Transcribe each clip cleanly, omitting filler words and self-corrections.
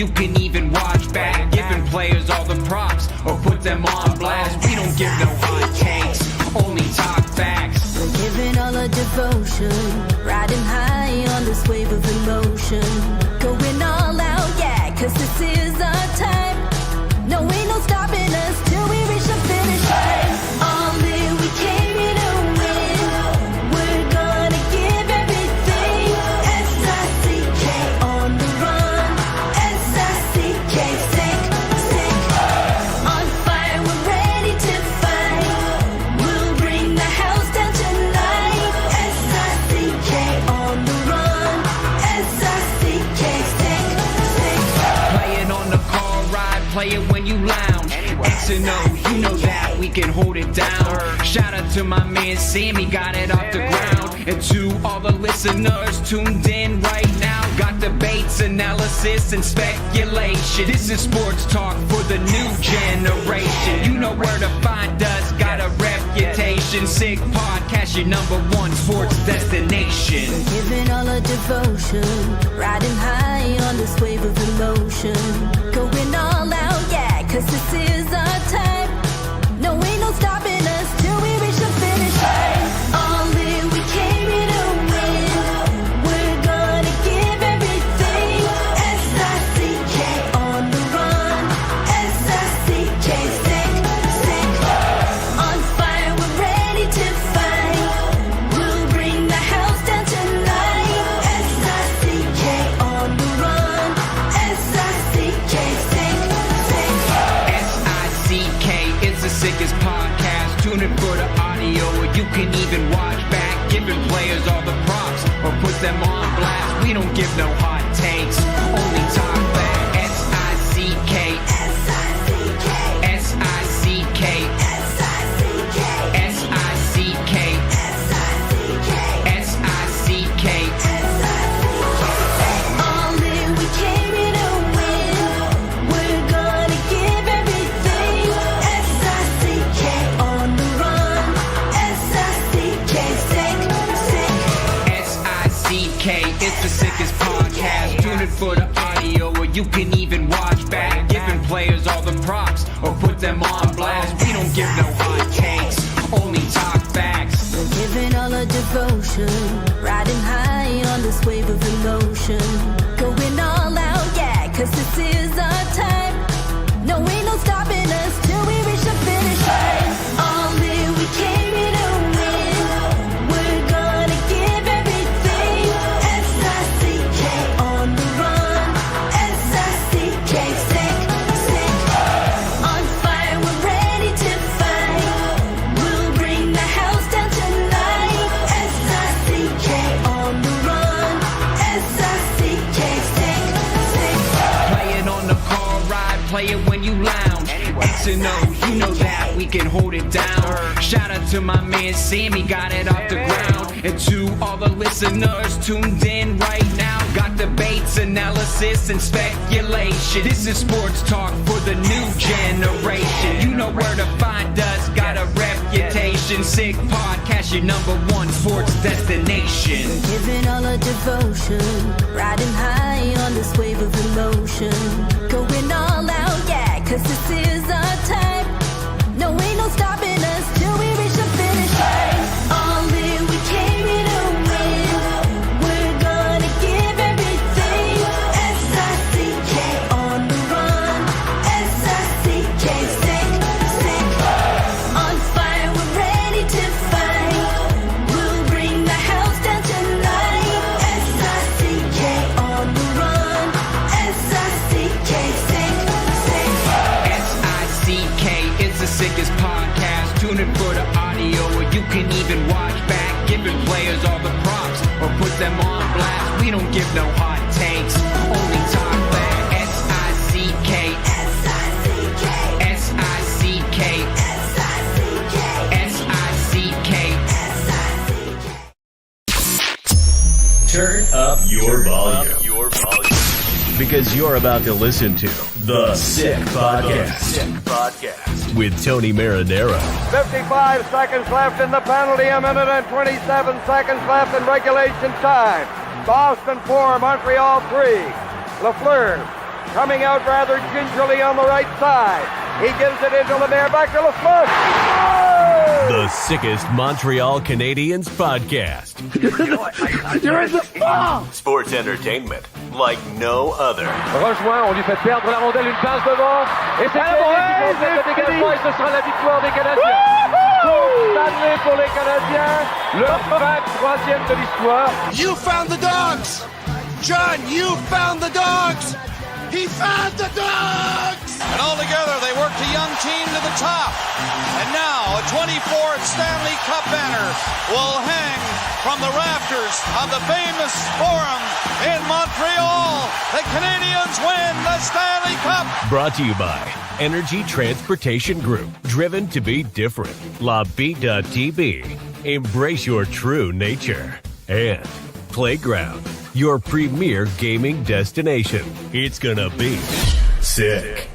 you can even watch back. Giving players all the props or put them on blast. We don't give no hot takes, only talk facts. We're giving all our devotion, riding high on this wave of emotion. Going all out, yeah, cause this is our time. No, ain't no stopping us till we reach the finish line. All in, we came here to win. We're gonna give everything. S-I-C-K on the run. S-I-C-K, sick, sick. On fire, we're ready to fight. We'll bring the house down tonight. S-I-C-K on the run. S-I-C-K, sick, sick. Playing on the car ride, play it when you lounge. X and O, you know that we can hold it down. Shout out to my man Sammy, got it off the ground. And to all the listeners tuned in right now, got debates, analysis, and speculation. This is sports talk for the new generation. You know where to find us, got a reputation. Sick podcast, your #1 sports destination. Giving all our devotion, riding high on this wave of emotion. Going all out, yeah, cause this is our time. No, ain't no stopping us till we reach the finish line. All in, we came here to win. We're gonna give everything. S-I-C-K on the run. S-I-C-K, sick, sick. On fire, we're ready to fight. We'll bring the house down tonight. S-I-C-K on the run. S-I-C-K, sick, sick. S-I-C-K is the sickest podcast. Tune in for the audio, or you can even watch back. Giving players all the props or put them on blast. We don't give no hot takes, only talk back. S-I-C-K, S-I-C-K, S-I-C-K, S-I-C-K, S-I-C-K, S-I-C-K, S-I-C-K. all in, we came here to win. We're gonna give everything. S-I-C-K on the run. S-I-C-K, sick, sick. S-I-C-K, it's the sickest podcast. Tune in for the audio, or you can even watch back. Giving players all the props or put them on blast. We don't give no hot takes, only talk facts. We're giving all our devotion, riding high on this wave of emotion. Going all out, yeah, cause this is our time. No, ain't no stopping us till we reach the finish line. All in, we came here to win. We're gonna give everything. S-I-C-K on the run. S-I-C-K, sick, sick. On fire, we're ready to fight. We'll bring the house down tonight. S-I-C-K on the run. S-I-C-K, sick, sick. Playing on the car ride, play it when you lounge. X and O, you know that we can hold it down. Shout out to my man Sammy, got it off the ground. And to all the listeners tuned in right now, got debates, analysis, and speculation. This is sports talk for the new generation. You know where to find us, got a reputation. Sick podcast, your #1 sports destination. Giving all our devotion, riding high on this wave of emotion. Going all out, yeah, cause this is our time. No, ain't no stopping us till we reach the finish line. All in, we came here to win. We're gonna give everything. S-I-C-K on the run. S-I-C-K, sick, sick. On fire, we're ready to fight. We'll bring the house down tonight. S-I-C-K on the run. S-I-C-K, sick, sick. S-I-C-K is the sickest podcast. Tune in for the audio, or you can even watch back. Giving players all the props or put them on blast. We don't give no hot takes, only talk back. S-I-C-K, S-I-C-K, S-I-C-K, S-I-C-K, S-I-C-K. S-I-C-K. Turn up your volume. Because you're about to listen to The Sick Podcast. With Tony Marinaro. 55 seconds left in the penalty, a minute and 27 seconds left in regulation time. Boston 4, Montreal 3. Lafleur coming out rather gingerly on the right side. He gives it into Lemaire, back to Lafleur. The sickest Montreal Canadiens podcast. There is a ball! Sports entertainment like no other. Rejoint, on lui fait perdre la rondelle, une passe devant. Et c'est le dégagement et ce sera la victoire des Canadiens. Stanley pour les Canadiens, le 23e de l'histoire. You found the dogs! John, you found the dogs! He found the dogs! And all together, they worked a young team to the top. And now, a 24th Stanley Cup banner will hang from the rafters of the famous Forum in Montreal. The Canadiens win the Stanley Cup. Brought to you by Energy Transportation Group. Driven to be different. La Vida Tibi. Embrace your true nature. And Playground, your premier gaming destination. It's gonna be sick.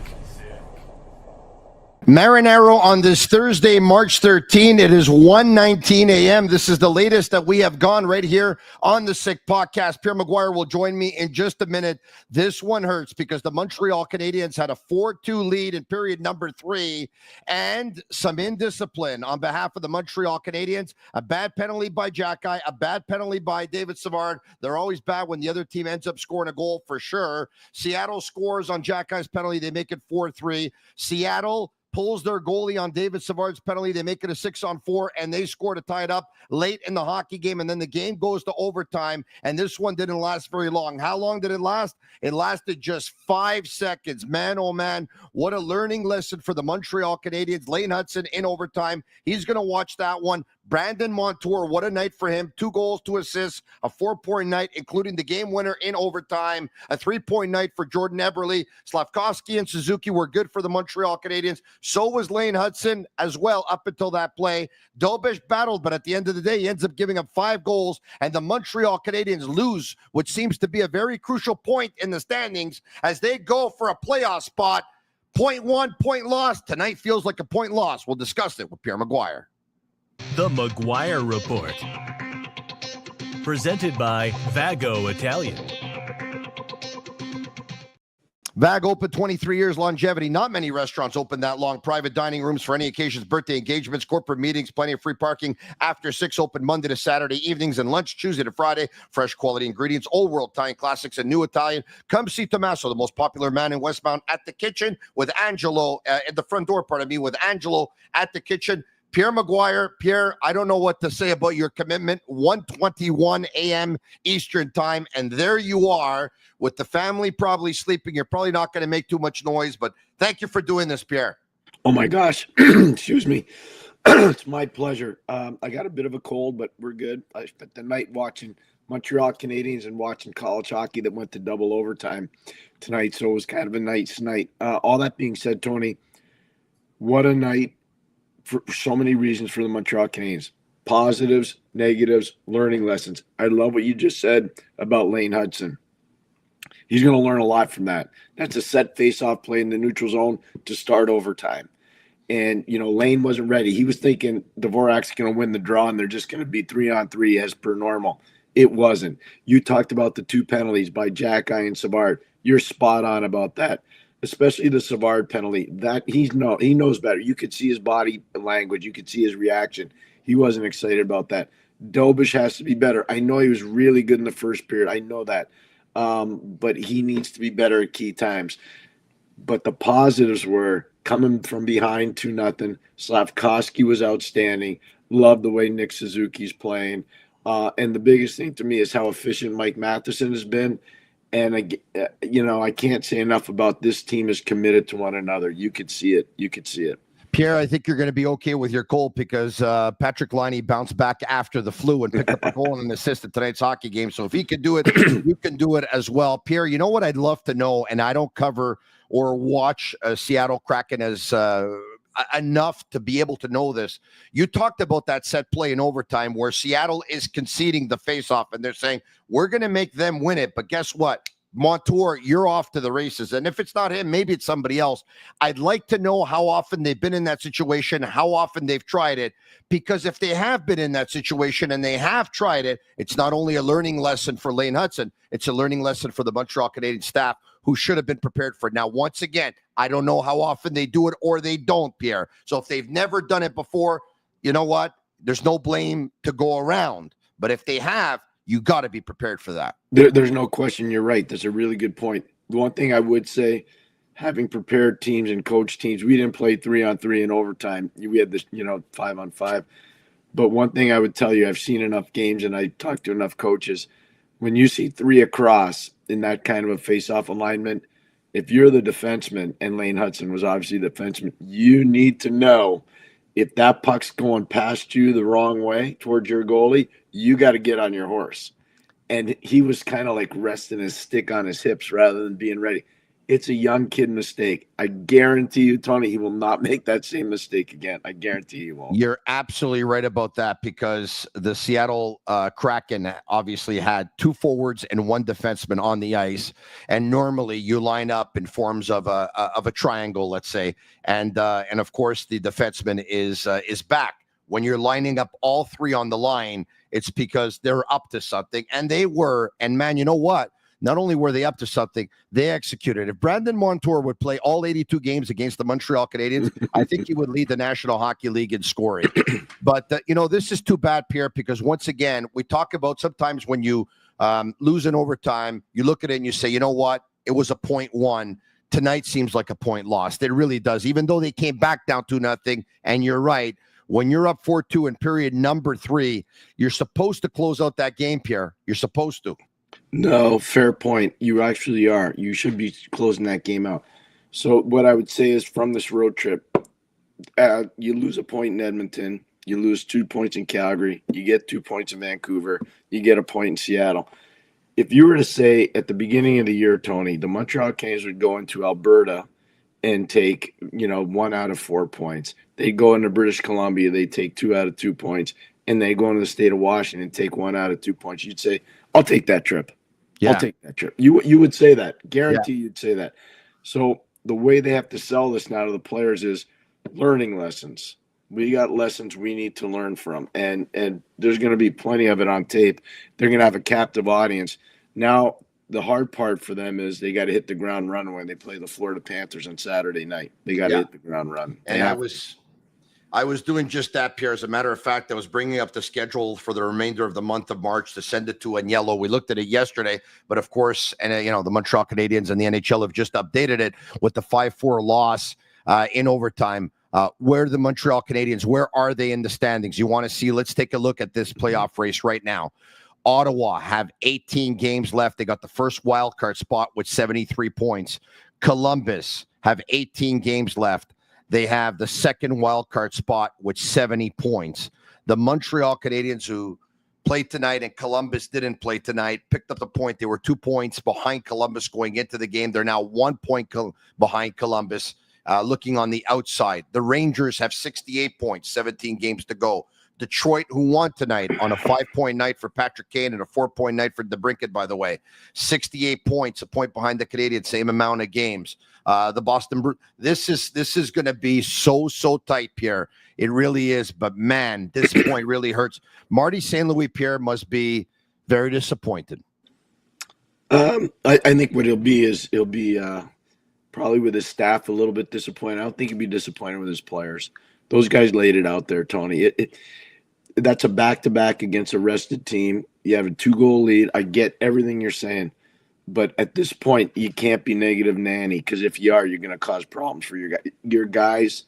Marinaro on this Thursday, March 13. It is 1:19 a.m. This is the latest that we have gone right here on the Sick Podcast. Pierre McGuire will join me in just a minute. This one hurts because the Montreal Canadiens had a 4-2 lead in period number 3 and some indiscipline on behalf of the Montreal Canadiens. A bad penalty by Jacky, a bad penalty by David Savard. They're always bad when the other team ends up scoring a goal for sure. Seattle scores on Jacky's penalty. They make it 4-3. Seattle pulls their goalie on David Savard's penalty. They make it a 6-on-4, and they score to tie it up late in the hockey game. And then the game goes to overtime, and this one didn't last very long. How long did it last? It lasted just 5 seconds. Man, oh man, what a learning lesson for the Montreal Canadiens. Lane Hudson in overtime. He's going to watch that one. Brandon Montour, what a night for him. 2 goals, 2 assists, a 4-point night, including the game winner in overtime, a 3-point night for Jordan Eberle. Slafkovsky and Suzuki were good for the Montreal Canadiens. So was Lane Hudson as well up until that play. Dobish battled, but at the end of the day, he ends up giving up 5 goals, and the Montreal Canadiens lose, which seems to be a very crucial point in the standings as they go for a playoff spot. 0.1 point loss. Tonight feels like a point loss. We'll discuss it with Pierre McGuire. The Maguire Report. Presented by Vago Italian. Vago open 23 years longevity. Not many restaurants open that long. Private dining rooms for any occasions, birthday engagements, corporate meetings, plenty of free parking. After 6 open Monday to Saturday evenings and lunch, Tuesday to Friday. Fresh quality ingredients, old world Italian classics and new Italian. Come see Tommaso, the most popular man in Westmount, at the kitchen with Angelo, at the front door, with Angelo at the kitchen. Pierre McGuire. Pierre, I don't know what to say about your commitment. 1:21 a.m. Eastern time, and there you are with the family probably sleeping. You're probably not going to make too much noise, but thank you for doing this, Pierre. Oh, my gosh. Excuse me. It's my pleasure. I got a bit of a cold, but we're good. I spent the night watching Montreal Canadiens and watching college hockey that went to double overtime tonight, so it was kind of a nice night. All that being said, Tony, what a night. For so many reasons for the Montreal Canadiens. Positives, negatives, learning lessons. I love what you just said about Lane Hudson. He's going to learn a lot from that. That's a set face-off play in the neutral zone to start overtime. And, Lane wasn't ready. He was thinking Dvorak's going to win the draw and they're just going to be 3-on-3 as per normal. It wasn't. You talked about the 2 penalties by Jacky and Savard. You're spot on about that. Especially the Savard penalty, that he knows better. You could see his body language. You could see his reaction. He wasn't excited about that. Dobish has to be better. I know he was really good in the first period. I know that. But he needs to be better at key times. But the positives were coming from behind 2-0. Slafkovsky was outstanding. Love the way Nick Suzuki's playing. And the biggest thing to me is how efficient Mike Matheson has been. And, I can't say enough about this team is committed to one another. You could see it. Pierre, I think you're going to be okay with your cold because Patrick Laine bounced back after the flu and picked up a goal and an assist at tonight's hockey game. So if he can do it, you can do it as well. Pierre, you know what I'd love to know, and I don't cover or watch Seattle Kraken as enough to be able to know this. You talked about that set play in overtime where Seattle is conceding the faceoff and they're saying, we're going to make them win it. But guess what? Montour, you're off to the races. And if it's not him, maybe it's somebody else. I'd like to know how often they've been in that situation, how often they've tried it, because if they have been in that situation and they have tried it, it's not only a learning lesson for Lane Hudson, it's a learning lesson for the Montreal Canadiens staff, who should have been prepared for it. Now, once again, I don't know how often they do it or they don't, Pierre. So if they've never done it before, you know what? There's no blame to go around. But if they have, you got to be prepared for that. There's no question. You're right. That's a really good point. The one thing I would say, having prepared teams and coached teams, we didn't play 3-on-3 in overtime. We had this, 5-on-5. But one thing I would tell you, I've seen enough games and I talked to enough coaches. When you see 3 across in that kind of a face-off alignment, if you're the defenseman, and Lane Hudson was obviously the defenseman, you need to know if that puck's going past you the wrong way towards your goalie, you got to get on your horse. And he was kind of like resting his stick on his hips rather than being ready. It's a young kid mistake. I guarantee you, Tony, he will not make that same mistake again. I guarantee he won't. You're absolutely right about that, because the Seattle Kraken obviously had 2 forwards and 1 defenseman on the ice. And normally you line up in forms of a triangle, let's say. And of course, the defenseman is back. When you're lining up all 3 on the line, it's because they're up to something. And they were. And man, you know what? Not only were they up to something, they executed. If Brandon Montour would play all 82 games against the Montreal Canadiens, I think he would lead the National Hockey League in scoring. But, this is too bad, Pierre, because once again, we talk about sometimes when you lose in overtime, you look at it and you say, you know what? It was a 0.1. Tonight seems like a point lost. It really does, even though they came back down 2-0. And you're right. When you're up 4-2 in period number 3, you're supposed to close out that game, Pierre. You're supposed to. No, fair point. You actually are. You should be closing that game out. So what I would say is, from this road trip, you lose a point in Edmonton. You lose 2 points in Calgary. You get 2 points in Vancouver. You get a point in Seattle. If you were to say at the beginning of the year, Tony, the Montreal Canadiens would go into Alberta and take, 1 out of 4 points. They go into British Columbia. They take 2 out of 2 points. And they go into the state of Washington and take 1 out of 2 points. You'd say, I'll take that trip. Yeah. I'll take that trip. You would say that. Guarantee you'd say that. So the way they have to sell this now to the players is learning lessons. We got lessons we need to learn from. And there's going to be plenty of it on tape. They're going to have a captive audience. Now, the hard part for them is they got to hit the ground running when they play the Florida Panthers on Saturday night. They got to hit the ground running. And I was doing just that, Pierre. As a matter of fact, I was bringing up the schedule for the remainder of the month of March to send it to Agnello. We looked at it yesterday, but of course, and the Montreal Canadiens and the NHL have just updated it with the 5-4 loss in overtime. Where the Montreal Canadiens, where are they in the standings? You want to see? Let's take a look at this playoff race right now. Ottawa have 18 games left. They got the first wild card spot with 73 points. Columbus have 18 games left. They have the second wild card spot with 70 points. The Montreal Canadiens, who played tonight and Columbus didn't play tonight, picked up the point. They were 2 points behind Columbus going into the game. They're now 1 point behind Columbus, looking on the outside. The Rangers have 68 points, 17 games to go. Detroit, who won tonight on a 5-point night for Patrick Kane and a 4-point night for DeBrincat, by the way, 68 points, a point behind the Canadiens, same amount of games. The Boston Bruins. This is going to be so tight, Pierre. It really is. But man, this point really hurts. Marty St. Louis, Pierre, must be very disappointed. I think what he'll be probably with his staff a little bit disappointed. I don't think he'll be disappointed with his players. Those guys laid it out there, Tony. That's a back-to-back against a rested team. You have a 2-goal lead. I get everything you're saying. But at this point, you can't be negative Nanny, because if you are, you're going to cause problems for your guys. Your guys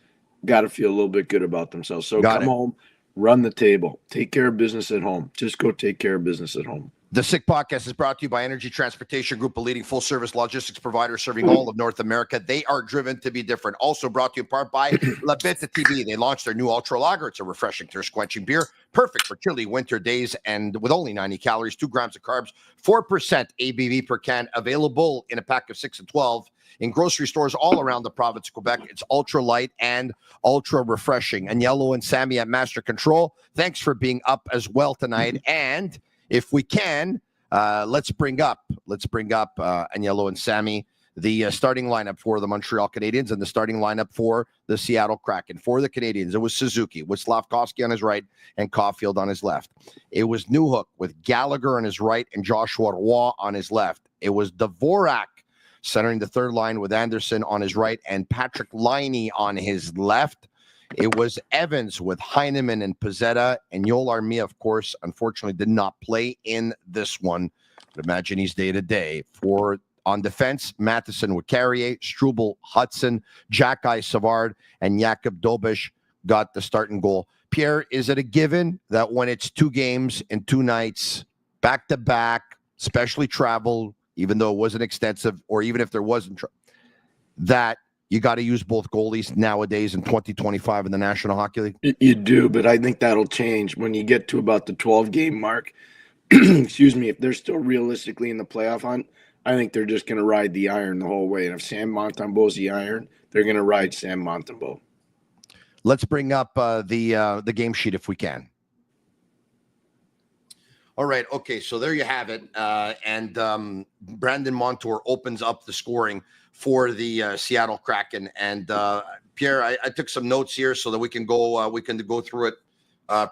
got to feel a little bit good about themselves. So come home, run the table. Take care of business at home. Just go take care of business at home. The Sick Podcast is brought to you by Energy Transportation Group, a leading full-service logistics provider serving all of North America. They are driven to be different. Also brought to you in part by Tibi. They launched their new Ultra Lager. It's a refreshing, thirst-quenching beer, perfect for chilly winter days, and with only 90 calories, 2 grams of carbs, 4% ABV per can, available in a pack of 6 and 12 in grocery stores all around the province of Quebec. It's ultra light and ultra refreshing. Agnello and Sammy at Master Control, thanks for being up as well tonight. And if we can, let's bring up Agnello and Sammy, the starting lineup for the Montreal Canadiens and the starting lineup for the Seattle Kraken. For the Canadiens, it was Suzuki with Slafkovsky on his right and Caulfield on his left. It was Newhook with Gallagher on his right and Joshua Roy on his left. It was Dvorak centering the third line with Anderson on his right and Patrick Laine on his left. It was Evans with Heineman and Pizzetta, and Yoel Armia, of course, unfortunately did not play in this one. But imagine he's day-to-day. On defense, Matheson with Carrier, Struble, Hudson, Jack-Eye Savard, and Jakub Dobiš got the starting goal. Pierre, is it a given that when it's 2 games and 2 nights, back-to-back, especially travel, even though it wasn't extensive, or even if there wasn't, that you got to use both goalies nowadays in 2025 in the National Hockey League? You do, but I think that'll change when you get to about the 12-game mark. Excuse me, if they're still realistically in the playoff hunt, I think they're just going to ride the iron the whole way. And if Sam Montembeau's the iron, they're going to ride Sam Montembeau. Let's bring up the game sheet if we can. All right. Okay. So there you have it. And Brandon Montour opens up the scoring for the Seattle Kraken. And Pierre, I took some notes here so that we can go through it.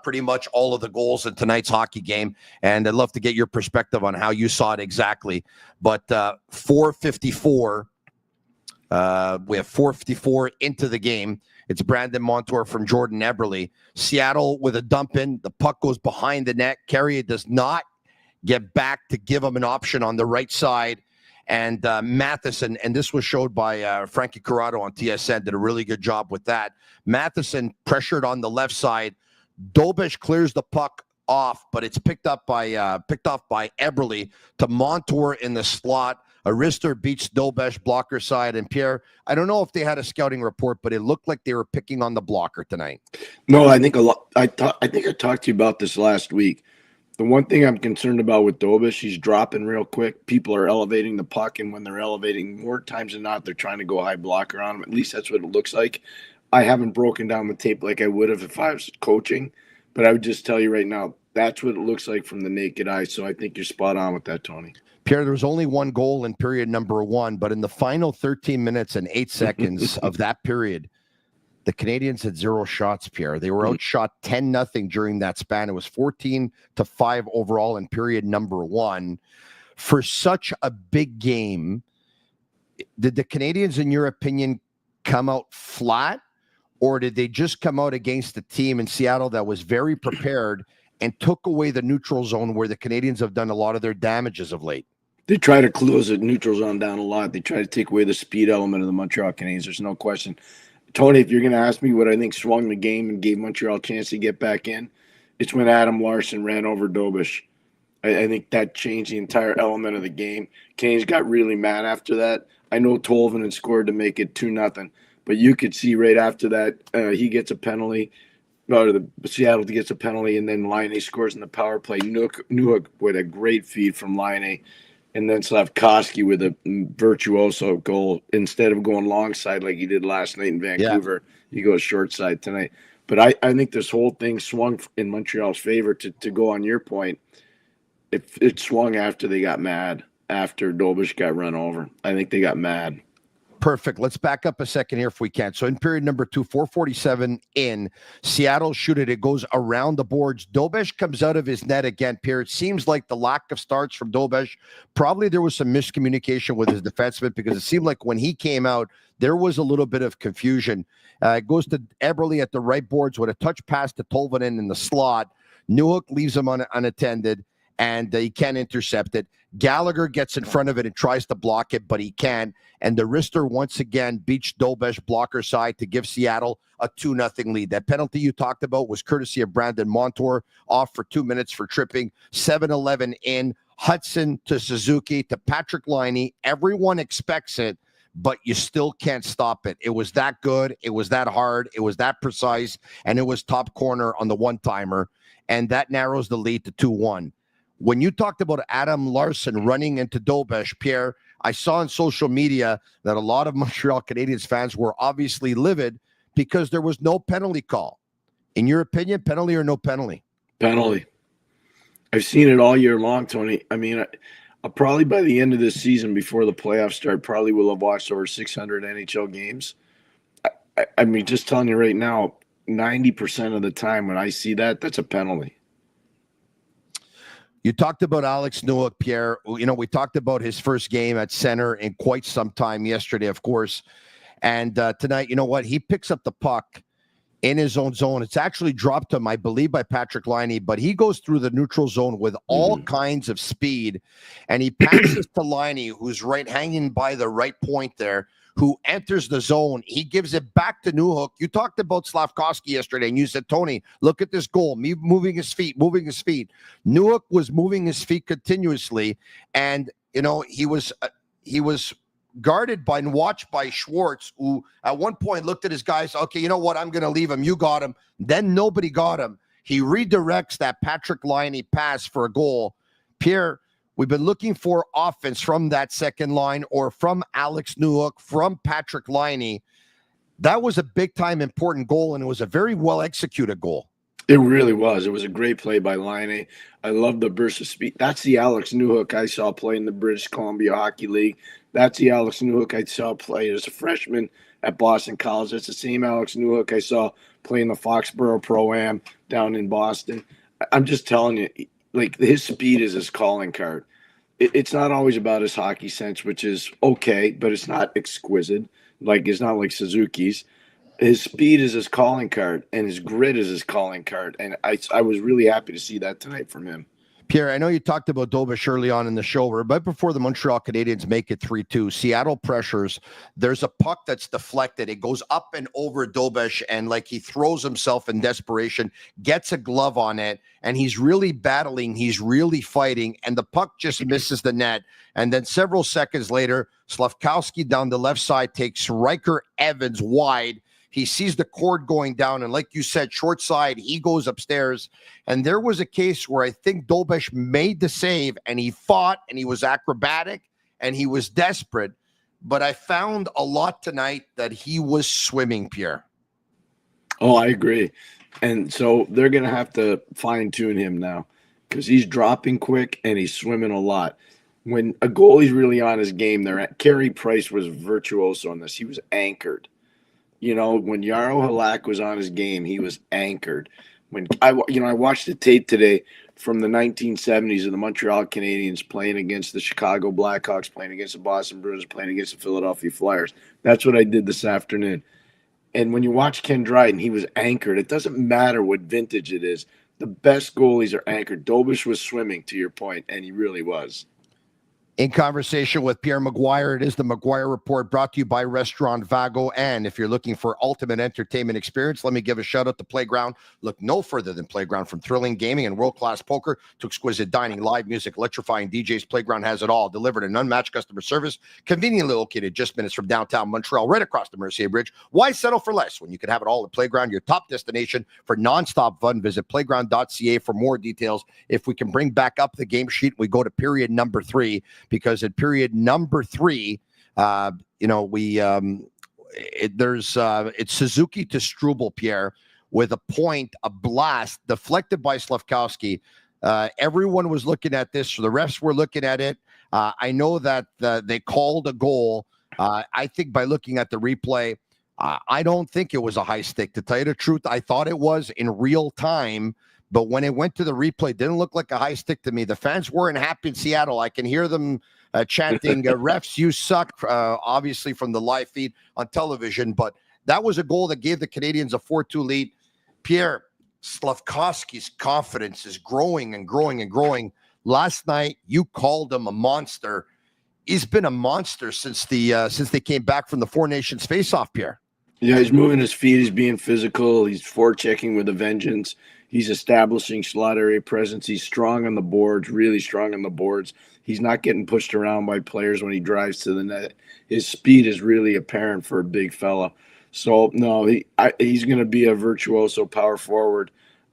Pretty much all of the goals in tonight's hockey game. And I'd love to get your perspective on how you saw it exactly. But 4:54, we have 4:54 into the game. It's Brandon Montour from Jordan Eberle. Seattle with a dump in. The puck goes behind the net. Carrier does not get back to give him an option on the right side. And Matheson, and this was showed by Frankie Corrado on TSN, did a really good job with that. Matheson pressured on the left side. Dobiš clears the puck off, but it's picked off by Eberle to Montour in the slot. Arister beats Dobiš blocker side. And Pierre, I don't know if they had a scouting report, but it looked like they were picking on the blocker tonight. No, I think a lot. I think I talked to you about this last week. The one thing I'm concerned about with Dobiš, he's dropping real quick. People are elevating the puck, and when they're elevating, more times than not, they're trying to go high blocker on him. At least that's what it looks like. I haven't broken down the tape like I would have if I was coaching, but I would just tell you right now, that's what it looks like from the naked eye. So I think you're spot on with that, Tony. Pierre, there was only one goal in period number 1, but in the final 13 minutes and 8 seconds of that period, the Canadiens had 0 shots, Pierre. They were outshot 10-0 during that span. It was 14-5 overall in period number 1. For such a big game, did the Canadiens, in your opinion, come out flat? Or did they just come out against a team in Seattle that was very prepared and took away the neutral zone where the Canadiens have done a lot of their damages of late? They try to close the neutral zone down a lot. They try to take away the speed element of the Montreal Canadiens. There's no question. Tony, if you're going to ask me what I think swung the game and gave Montreal a chance to get back in, it's when Adam Larson ran over Dobiš. I think that changed the entire element of the game. Canadiens got really mad after that. I know Tolvanen had scored to make it 2-0. But you could see right after that, he gets a penalty, or the Seattle gets a penalty, and then Laine scores in the power play. Newhook with a great feed from Laine, and then Slafkovsky with a virtuoso goal. Instead of going long side like he did last night in Vancouver, he goes short side tonight. But I think this whole thing swung in Montreal's favor to go on your point. It swung after they got mad, after Dobiš got run over. I think they got mad. Perfect. Let's back up a second here if we can. So in period number 2, 4:47 in, Seattle shoot it. It goes around the boards. Dobiš comes out of his net again, Pierre. It seems like the lack of starts from Dobiš. Probably there was some miscommunication with his defenseman because it seemed like when he came out, there was a little bit of confusion. It goes to Eberle at the right boards with a touch pass to Tolvanen in the slot. Newhook leaves him unattended, and he can't intercept it. Gallagher gets in front of it and tries to block it, but he can't. And the Rister once again beats Dobiš blocker side to give Seattle a 2-0 lead. That penalty you talked about was courtesy of Brandon Montour, off for 2 minutes for tripping. 7-11 in. Hudson to Suzuki to Patrick Laine. Everyone expects it, but you still can't stop it. It was that good. It was that hard. It was that precise. And it was top corner on the one-timer. And that narrows the lead to 2-1. When you talked about Adam Larson running into Dobiš, Pierre, I saw on social media that a lot of Montreal Canadiens fans were obviously livid because there was no penalty call. In your opinion, penalty or no penalty? Penalty. I've seen it all year long, Tony. I mean, I'll probably by the end of this season, before the playoffs start, probably will have watched over 600 NHL games. I mean, just telling you right now, 90% of the time when I see that, that's a penalty. You talked about Alex Newhook, Pierre. You know, we talked about his first game at center in quite some time yesterday, of course. And tonight, you know what? He picks up the puck in his own zone. It's actually dropped him, I believe, by Patrick Laine, but he goes through the neutral zone with all kinds of speed, and he passes to Laine, who's hanging by the right point there, who enters the zone. He gives it back to Newhook. You talked about Slafkovsky yesterday, and you said, Tony, look at this goal, me moving his feet. Newhook was moving his feet continuously, and, you know, he was guarded by and watched by Schwartz, who at one point looked at his guys, okay, you know what, I'm going to leave him. You got him. Then nobody got him. He redirects that Patrick Laine pass for a goal. Pierre, we've been looking for offense from that second line or from Alex Newhook, from Patrick Laine. That was a big-time important goal, and it was a very well-executed goal. It really was. It was a great play by Laine. I love the burst of speed. That's the Alex Newhook I saw play in the British Columbia Hockey League. That's the Alex Newhook I saw play as a freshman at Boston College. That's the same Alex Newhook I saw play in the Foxborough Pro-Am down in Boston. I'm just telling you, like, his speed is his calling card. It's not always about his hockey sense, which is okay, but it's not exquisite. Like, it's not like Suzuki's. His speed is his calling card, and his grit is his calling card. And I was really happy to see that tonight from him. Pierre, I know you talked about Dobish early on in the show, right before the Montreal Canadiens make it 3-2, Seattle pressures. There's a puck that's deflected. It goes up and over Dobish, and like he throws himself in desperation, gets a glove on it, and he's really battling. He's really fighting, and the puck just misses the net. And then several seconds later, Slafkovsky down the left side takes Riker Evans wide. He sees the cord going down, and like you said, short side, he goes upstairs. And there was a case where I think Dobish made the save, and he fought, and he was acrobatic, and he was desperate. But I found a lot tonight that he was swimming, Pierre. Oh, I agree. And so they're going to have to fine-tune him now because he's dropping quick, and he's swimming a lot. When a goalie's really on his game, Carey Price was virtuoso on this. He was anchored. You know, when Jaro Halak was on his game, he was anchored. When I watched the tape today from the 1970s of the Montreal Canadiens playing against the Chicago Blackhawks, playing against the Boston Bruins, playing against the Philadelphia Flyers. That's what I did this afternoon. And when you watch Ken Dryden, he was anchored. It doesn't matter what vintage it is. The best goalies are anchored. Dobish was swimming, to your point, and he really was. In conversation with Pierre McGuire, it is the McGuire Report brought to you by Restaurant Vago. And if you're looking for ultimate entertainment experience, let me give a shout out to Playground. Look no further than Playground. From thrilling gaming and world-class poker to exquisite dining, live music, electrifying DJs, Playground has it all. Delivered an unmatched customer service, conveniently located just minutes from downtown Montreal, right across the Mercier Bridge. Why settle for less when you can have it all at Playground, your top destination for nonstop fun? Visit playground.ca for more details. If we can bring back up the game sheet, we go to period number 3. Because at period number 3, it's Suzuki to Struble, Pierre, with a point, a blast deflected by Slafkovsky. Everyone was looking at this. So the refs were looking at it. I know that they called a goal. I think by looking at the replay, I don't think it was a high stick. To tell you the truth, I thought it was in real time. But when it went to the replay, it didn't look like a high stick to me. The fans weren't happy in Seattle. I can hear them chanting, refs, you suck, obviously from the live feed on television. But that was a goal that gave the Canadiens a 4-2 lead. Pierre, Slafkovsky's confidence is growing and growing and growing. Last night, you called him a monster. He's been a monster since they came back from the Four Nations face-off, Pierre. Yeah, he's moving his feet. He's being physical. He's forechecking with a vengeance. He's establishing slot area presence. He's strong on the boards, really strong on the boards. He's not getting pushed around by players when he drives to the net. His speed is really apparent for a big fella. So, no, he's going to be a virtuoso power forward.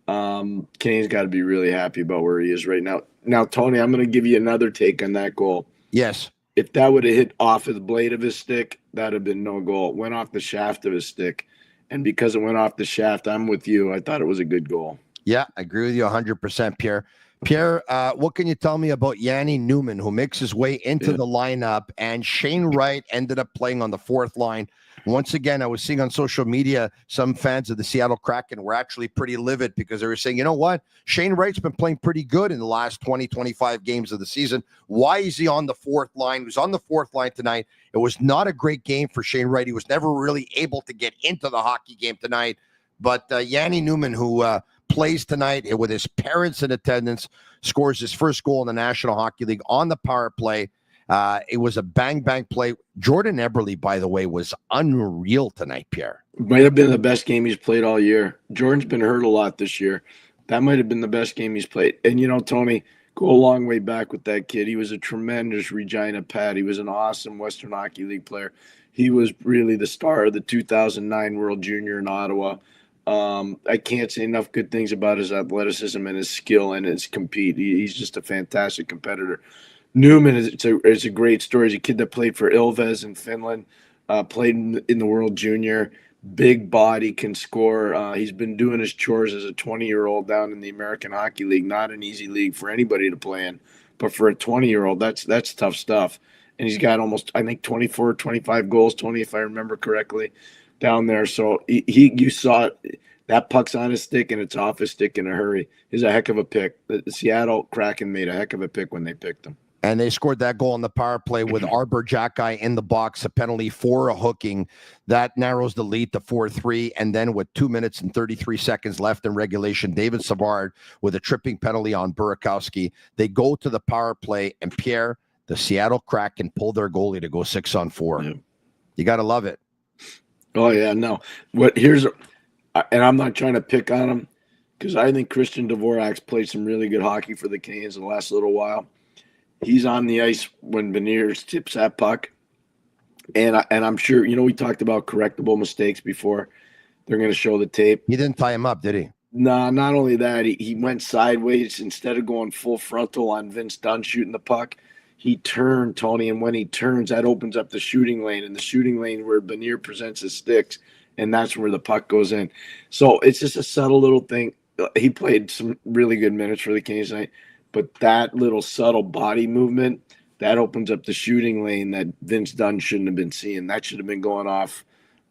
Kane's got to be really happy about where he is right now. Now, Tony, I'm going to give you another take on that goal. Yes. If that would have hit off the blade of his stick, that would have been no goal. It went off the shaft of his stick. And because it went off the shaft, I'm with you. I thought it was a good goal. Yeah, I agree with you 100%, Pierre. Pierre, what can you tell me about Yanni Newman, who makes his way into the lineup, and Shane Wright ended up playing on the fourth line? Once again, I was seeing on social media some fans of the Seattle Kraken were actually pretty livid because they were saying, you know what? Shane Wright's been playing pretty good in the last 20, 25 games of the season. Why is he on the fourth line? He was on the fourth line tonight. It was not a great game for Shane Wright. He was never really able to get into the hockey game tonight. But Yanni Newman, who plays tonight with his parents in attendance, scores his first goal in the National Hockey League on the power play. It was a bang-bang play. Jordan Eberle, by the way, was unreal tonight, Pierre. Might have been the best game he's played all year. Jordan's been hurt a lot this year. That might have been the best game he's played. And, you know, Tony, go a long way back with that kid. He was a tremendous Regina Pat. He was an awesome Western Hockey League player. He was really the star of the 2009 World Junior in Ottawa. I can't say enough good things about his athleticism and his skill and his compete. He's just a fantastic competitor. Newman is a great story. He's a kid that played for Ilves in Finland, played in the World Junior, big body, can score. He's been doing his chores as a 20-year-old down in the American Hockey League. Not an easy league for anybody to play in, but for a 20-year-old, that's tough stuff. And he's got almost, I think, 24, 25 goals, 20 if I remember correctly, down there. So you saw it. That puck's on his stick and it's off his stick in a hurry. He's a heck of a pick. The Seattle Kraken made a heck of a pick when they picked him. And they scored that goal on the power play with Arbor Jacki in the box, a penalty for a hooking. That narrows the lead to 4-3. And then with 2 minutes and 33 seconds left in regulation, David Savard with a tripping penalty on Burakovsky. They go to the power play, and Pierre, the Seattle Kraken, pull their goalie to go 6-on-4. Yeah. You got to love it. Oh, yeah, no. And I'm not trying to pick on him because I think Christian Dvorak's played some really good hockey for the Canadiens in the last little while. He's on the ice when Beniers tips that puck. And I'm sure, you know, we talked about correctable mistakes before. They're going to show the tape. He didn't tie him up, did he? No, not only that, he went sideways instead of going full frontal on Vince Dunn shooting the puck. He turned, Tony, and when he turns, that opens up the shooting lane, and the shooting lane where Benier presents his sticks, and that's where the puck goes in. So it's just a subtle little thing. He played some really good minutes for the Canadiens tonight. But that little subtle body movement, that opens up the shooting lane that Vince Dunn shouldn't have been seeing. That should have been going off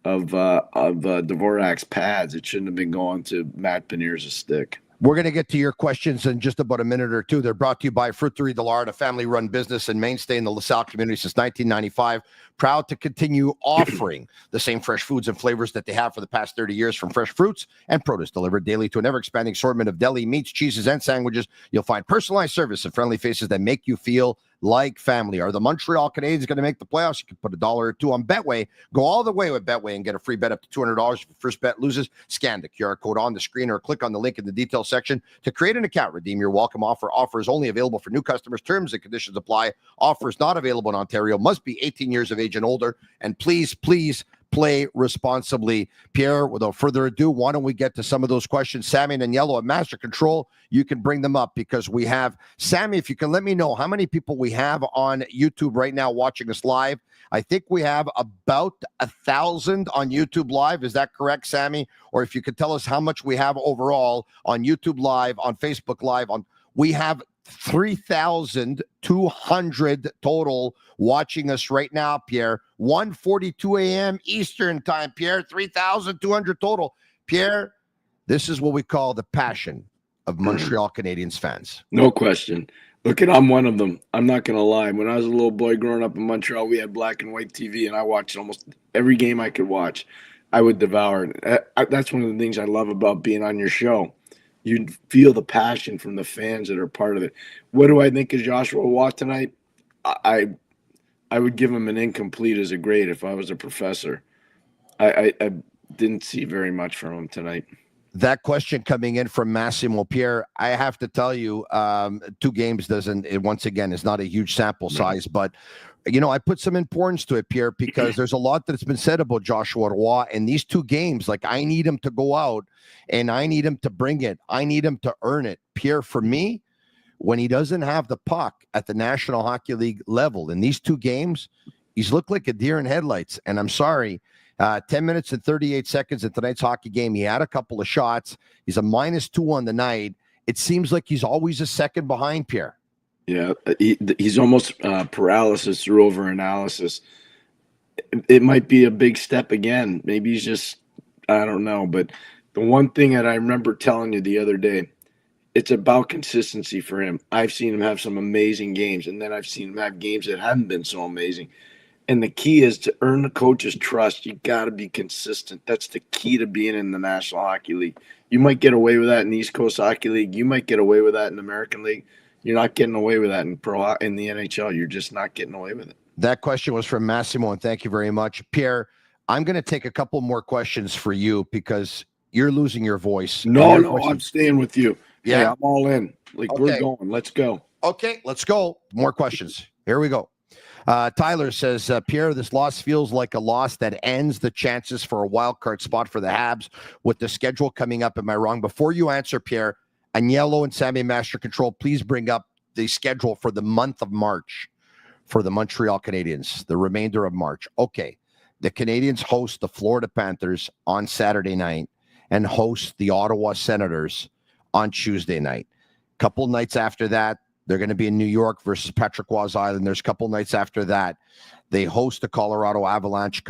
of Dvorak's pads. It shouldn't have been going to Matt Beniers' stick. We're going to get to your questions in just about a minute or two. They're brought to you by Fruiterie de l'Art, a family-run business and mainstay in the LaSalle community since 1995. Proud to continue offering the same fresh foods and flavors that they have for the past 30 years, from fresh fruits and produce delivered daily to an ever-expanding assortment of deli meats, cheeses, and sandwiches. You'll find personalized service and friendly faces that make you feel like family. Are the Montreal Canadiens going to make the playoffs? You can put $1 or $2 on Betway. Go all the way with Betway and get a free bet up to $200 if your first bet loses. Scan the QR code on the screen or click on the link in the details section to create an account. Redeem your welcome offer. Offer is only available for new customers. Terms and conditions apply. Offers not available in Ontario. Must be 18 years of age and older. And please play responsibly. Pierre, without further ado, why don't we get to some of those questions? Sammy and Yellow at Master Control, you can bring them up because we have, Sammy, if you can let me know how many people we have on YouTube right now watching us live. I think we have about 1,000 on YouTube Live. Is that correct, Sammy? Or if you could tell us how much we have overall on YouTube Live, on Facebook Live, we have 3,200 total watching us right now, Pierre. 1:42 a.m. Eastern time, Pierre. 3,200 total. Pierre, this is what we call the passion of Montreal Canadiens fans. No question. Look, I'm one of them. I'm not going to lie. When I was a little boy growing up in Montreal, we had black and white TV, and I watched almost every game I could watch. I would devour it. That's one of the things I love about being on your show. You feel the passion from the fans that are part of it. What do I think of Joshua Watt tonight? I would give him an incomplete as a grade if I was a professor. I didn't see very much from him tonight. That question coming in from Massimo Pierre, I have to tell you, 2 games once again, is not a huge sample size, but you know, I put some importance to it, Pierre, because there's a lot that's been said about Joshua Roy in these 2 games. Like, I need him to go out and I need him to bring it. I need him to earn it. Pierre, for me, when he doesn't have the puck at the National Hockey League level in these 2 games, he's looked like a deer in headlights. And I'm sorry, 10 minutes and 38 seconds in tonight's hockey game, he had a couple of shots. He's a -2 on the night. it seems like he's always a second behind Pierre. Yeah, he's almost paralysis through over analysis. It might be a big step again. Maybe he's just, I don't know. But the one thing that I remember telling you the other day, it's about consistency for him. I've seen him have some amazing games, and then I've seen him have games that haven't been so amazing. And the key is to earn the coach's trust. You got to be consistent. That's the key to being in the National Hockey League. You might get away with that in the East Coast Hockey League. You might get away with that in the American League. You're not getting away with that in the NHL. You're just not getting away with it. That question was from Massimo, and thank you very much. Pierre, I'm going to take a couple more questions for you because you're losing your voice. No, I'm staying with you. Yeah, hey, I'm all in. We're going. Let's go. Okay, let's go. More questions. Here we go. Tyler says, Pierre, this loss feels like a loss that ends the chances for a wild card spot for the Habs with the schedule coming up. Am I wrong? Before you answer, Pierre, Agnello and Sammy Master Control, please bring up the schedule for the month of March for the Montreal Canadiens, the remainder of March. Okay, the Canadiens host the Florida Panthers on Saturday night and host the Ottawa Senators on Tuesday night. Couple nights after that, they're going to be in New York versus Patrick Roy's Islanders. Couple nights after that, they host the Colorado Avalanche.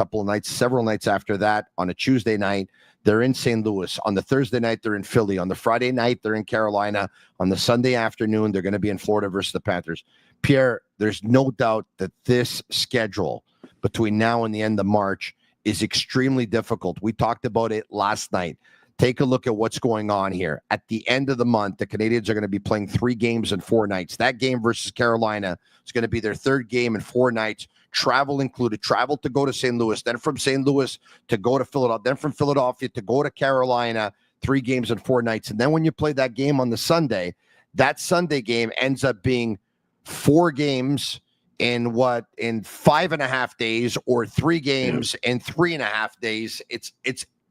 Several nights after that, on a Tuesday night, they're in St. Louis. On the Thursday night, they're in Philly. On the Friday night, they're in Carolina. On the Sunday afternoon, they're going to be in Florida versus the Panthers. Pierre, there's no doubt that this schedule between now and the end of March is extremely difficult. We talked about it last night. Take a look at what's going on here. At the end of the month, the Canadiens are going to be playing 3 games in 4 nights. That game versus Carolina is going to be their 3rd game in 4 nights, travel included. Travel to go to St. Louis, then from St. Louis to go to Philadelphia, then from Philadelphia to go to Carolina, 3 games in 4 nights. And then when you play that game on the Sunday, that Sunday game ends up being 4 games in 5.5 days or 3 games in 3.5 days. It's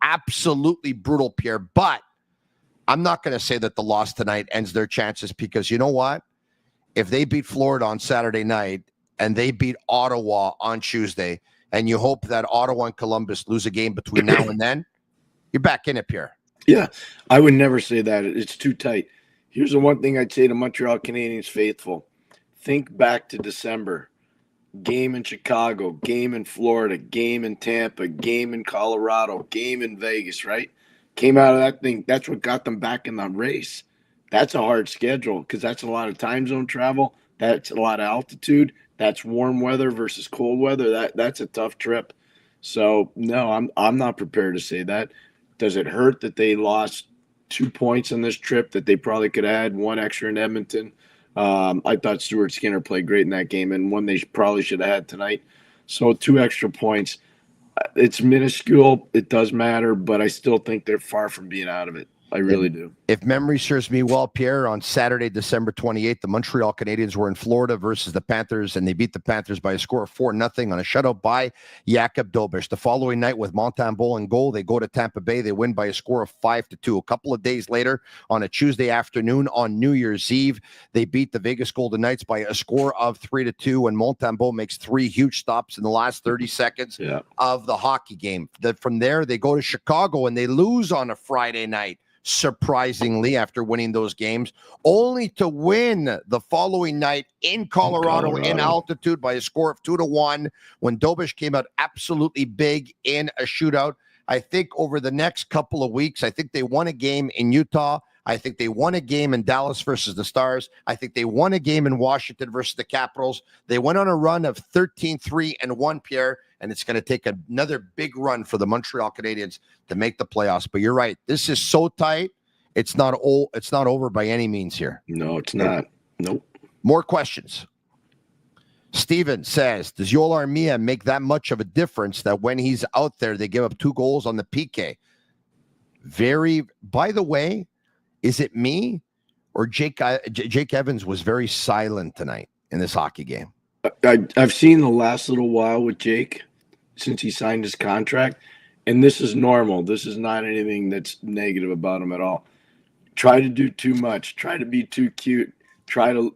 absolutely brutal, Pierre. But I'm not going to say that the loss tonight ends their chances because you know what? If they beat Florida on Saturday night and they beat Ottawa on Tuesday, and you hope that Ottawa and Columbus lose a game between now and then, you're back in it, Pierre. Yeah, I would never say that. It's too tight. Here's the one thing I'd say to Montreal Canadiens faithful. Think back to December. Game in Chicago, game in Florida, game in Tampa, game in Colorado, game in Vegas, right? Came out of that thing. That's what got them back in the race. That's a hard schedule because that's a lot of time zone travel. That's a lot of altitude. That's warm weather versus cold weather. That's a tough trip. So, no, I'm not prepared to say that. Does it hurt that they lost 2 points on this trip that they probably could have had 1 extra in Edmonton? I thought Stuart Skinner played great in that game and one they probably should have had tonight. So 2 extra points. It's minuscule. It does matter, but I still think they're far from being out of it. I really do. If memory serves me well, Pierre, on Saturday, December 28th, the Montreal Canadiens were in Florida versus the Panthers, and they beat the Panthers by a score of 4-0 on a shutout by Jakub Dobeš. The following night, with Montembeault in goal, they go to Tampa Bay. They win by a score of 5-2. A couple of days later, on a Tuesday afternoon, on New Year's Eve, they beat the Vegas Golden Knights by a score of 3-2, and Montembeault makes 3 huge stops in the last 30 seconds of the hockey game. From there, they go to Chicago, and they lose on a Friday night, surprisingly, after winning those games, only to win the following night in Colorado in altitude by a score of 2-1 when Dobeš came out absolutely big in a shootout. I think over the next couple of weeks, I think they won a game in Utah. I think they won a game in Dallas versus the Stars. I think they won a game in Washington versus the Capitals. They went on a run of 13-3-1, Pierre, and it's going to take another big run for the Montreal Canadiens to make the playoffs. But you're right. This is so tight. It's not over by any means here. No, it's not. Nope. More questions. Steven says, does Yoel Armia make that much of a difference that when he's out there, they give up 2 goals on the PK? By the way, is it me or Jake Evans was very silent tonight in this hockey game? I've seen the last little while with Jake since he signed his contract, and this is normal. This is not anything that's negative about him at all. Try to do too much. Try to be too cute. Try to,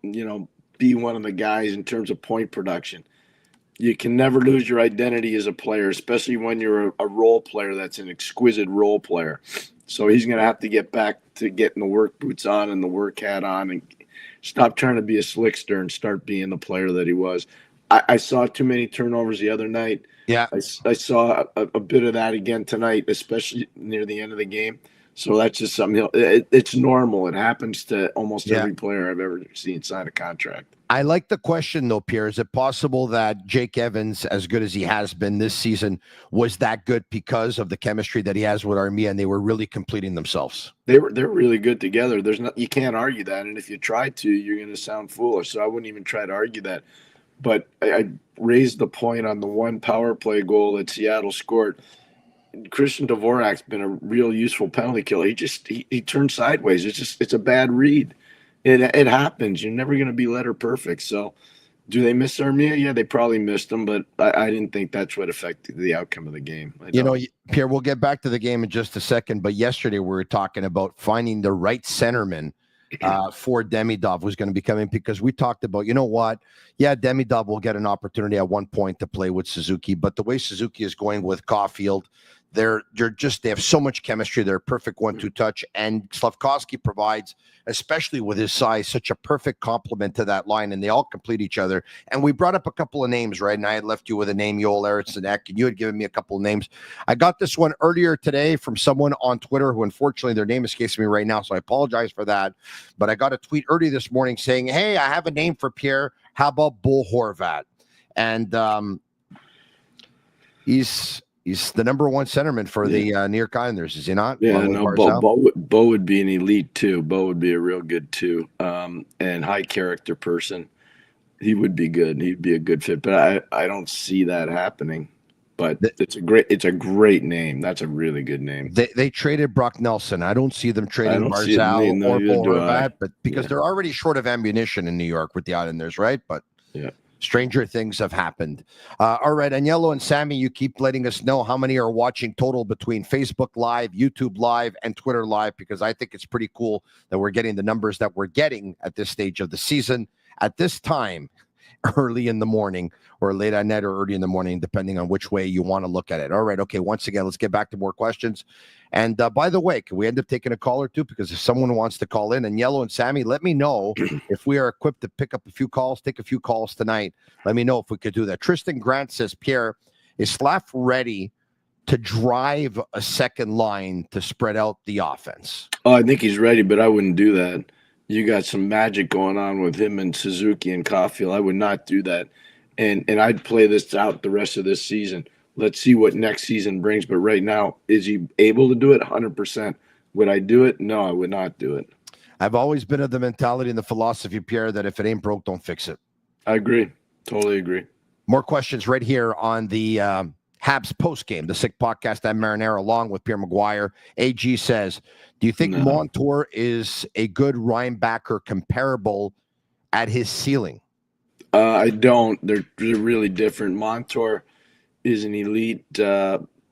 be one of the guys in terms of point production. You can never lose your identity as a player, especially when you're a role player that's an exquisite role player. So he's going to have to get back to getting the work boots on and the work hat on and stop trying to be a slickster and start being the player that he was. I saw too many turnovers the other night. Yeah. I saw a bit of that again tonight, especially near the end of the game. So that's just something. It's normal. It happens to almost every player I've ever seen sign a contract. I like the question, though, Pierre. Is it possible that Jake Evans, as good as he has been this season, was that good because of the chemistry that he has with Armia, and they were really completing themselves? They're really good together. You can't argue that, and if you try to, you're going to sound foolish. So I wouldn't even try to argue that. But I raised the point on the one power play goal that Seattle scored. Christian Dvorak's been a real useful penalty killer. He turned sideways. It's a bad read. It happens. You're never going to be letter perfect. So do they miss Armia? Yeah, they probably missed him, but I didn't think that's what affected the outcome of the game. Pierre, we'll get back to the game in just a second, but yesterday we were talking about finding the right centerman for Demidov was going to be coming, because we talked about, you know what? Yeah, Demidov will get an opportunity at one point to play with Suzuki, but the way Suzuki is going with Caulfield, they have so much chemistry. They're a perfect 1-2 touch, and Slafkovsky provides, especially with his size, such a perfect complement to that line, and they all complete each other. And we brought up a couple of names, right? And I had left you with a name, Yoel Eriksson-Ek, and you had given me a couple of names. I got this one earlier today from someone on Twitter who, unfortunately, their name escapes me right now, so I apologize for that. But I got a tweet early this morning saying, hey, I have a name for Pierre. How about Bo Horvat? And he's the number one centerman for the New York Islanders, is he not? Yeah, no, Bo would be an elite too. Bo would be a real good too, and high character person. He would be good. He'd be a good fit, but I don't see that happening. But it's a great name. That's a really good name. They traded Brock Nelson. I don't see them trading Barzal or Bo Horvat, but because they're already short of ammunition in New York with the Islanders, right? But yeah. Stranger things have happened. All right, Agnello and Sammy, you keep letting us know how many are watching total between Facebook Live, YouTube Live, and Twitter Live, because I think it's pretty cool that we're getting the numbers that we're getting at this stage of the season, at this time, early in the morning or late at night or early in the morning, depending on which way you want to look at it. All right, okay, once again, let's get back to more questions. And by the way, can we end up taking a call or two? Because if someone wants to call in, and Yellow and Sammy, let me know if we are equipped to pick up a few calls, take a few calls tonight. Let me know if we could do that. Tristan Grant says, Pierre, is Slaf ready to drive a second line to spread out the offense? Oh, I think he's ready, but I wouldn't do that. You got some magic going on with him and Suzuki and Caulfield. I would not do that. And I'd play this out the rest of this season. Let's see what next season brings. But right now, is he able to do it? 100%. Would I do it? No, I would not do it. I've always been of the mentality and the philosophy, Pierre, that if it ain't broke, don't fix it. I agree. Totally agree. More questions right here on the Habs postgame, the Sick Podcast. I'm Marinaro along with Pierre McGuire. AG says, do you think Montour is a good Reinbacker comparable at his ceiling? I don't. They're really different. Montour is an elite